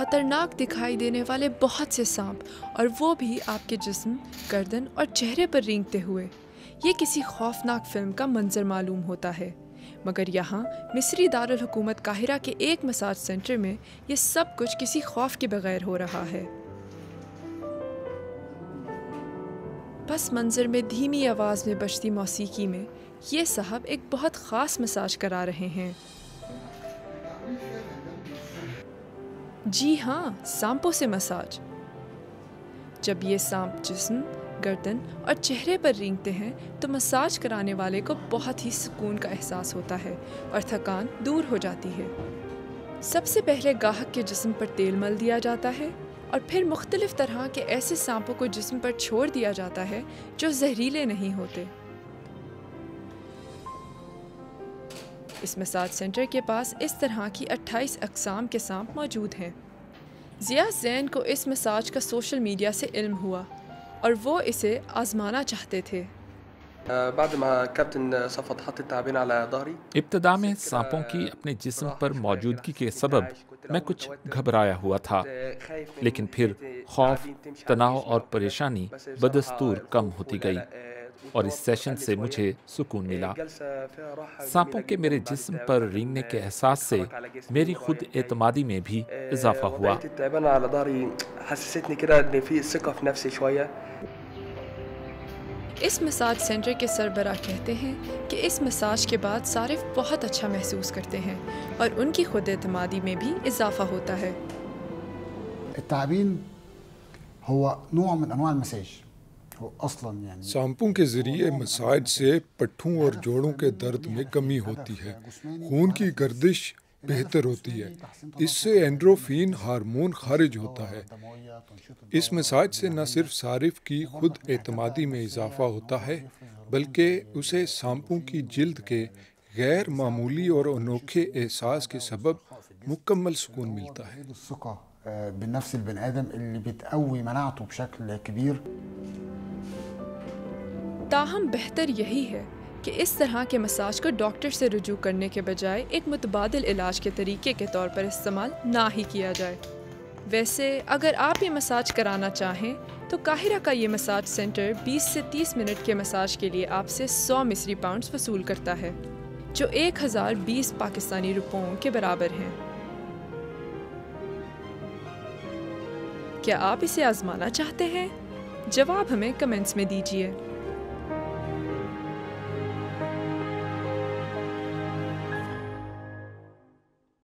खतरनाक दिखाई देने वाले बहुत से सांप, और वो भी आपके जिस्म, गर्दन और चेहरे पर रेंगते हुए। ये किसी खौफनाक फिल्म का मंजर मालूम होता है, मगर यहाँ मिस्री दारुल हुकूमत काहिरा के एक मसाज सेंटर में ये सब कुछ किसी खौफ के बगैर हो रहा है। पस मंजर में धीमी आवाज़ में बजती मौसीकी में ये साहब एक बहुत ख़ास मसाज करा रहे हैं। जी हाँ, सांपों से मसाज। जब ये सांप जिस्म, गर्दन और चेहरे पर रेंगते हैं तो मसाज कराने वाले को बहुत ही सुकून का एहसास होता है और थकान दूर हो जाती है। सबसे पहले गाहक के जिस्म पर तेल मल दिया जाता है और फिर मुख्तलिफ तरह के ऐसे सांपों को जिस्म पर छोड़ दिया जाता है जो जहरीले नहीं होते। इस मसाज सेंटर के पास इस तरह की 28 अक़साम के सांप मौजूद हैं। ज़िया ज़ैन को इस मसाज का सोशल मीडिया से इल्म हुआ और वो इसे आज़माना चाहते थे। इब्तिदा में सांपों की अपने जिस्म पर मौजूदगी के सबब मैं कुछ घबराया हुआ था, लेकिन फिर खौफ, तनाव और परेशानी बदस्तूर कम होती गई और इस सेशन से मुझे सुकून मिला। सांपों के मेरे जिस्म पर रेंगने के एहसास से मेरी खुद एतमादी में भी इजाफा हुआ। इस मसाज सेंटर के सरबराह कहते हैं कि इस मसाज के बाद सारिफ बहुत अच्छा महसूस करते हैं और उनकी खुद एतमादी में भी इजाफा होता है। सांपों के जरिए मसाज से पट्ठों और जोड़ों के दर्द में कमी होती है, खून की गर्दिश बेहतर होती है, इससे एंड्रोफिन हार्मोन खारिज होता है। इस मसाज से न सिर्फ सारिफ की खुद एतमादी में इजाफा होता है, बल्कि उसे सांपों की जिल्द के गैर मामूली और अनोखे एहसास के सबब मुकम्मल सुकून मिलता है। ताहम बेहतर यही है कि इस तरह के मसाज को डॉक्टर से रुजू करने के बजाय एक मुतबादिल इलाज के तरीके के तौर पर इस्तेमाल ना ही किया जाए। वैसे अगर आप ये मसाज कराना चाहें तो काहिरा का ये मसाज सेंटर 20 से 30 मिनट के मसाज के लिए आपसे 100 मिस्री पाउंड्स वसूल करता है, जो 1020 पाकिस्तानी रुपयों के बराबर हैं। क्या आप इसे आजमाना चाहते हैं? जवाब हमें कमेंट्स में दीजिए।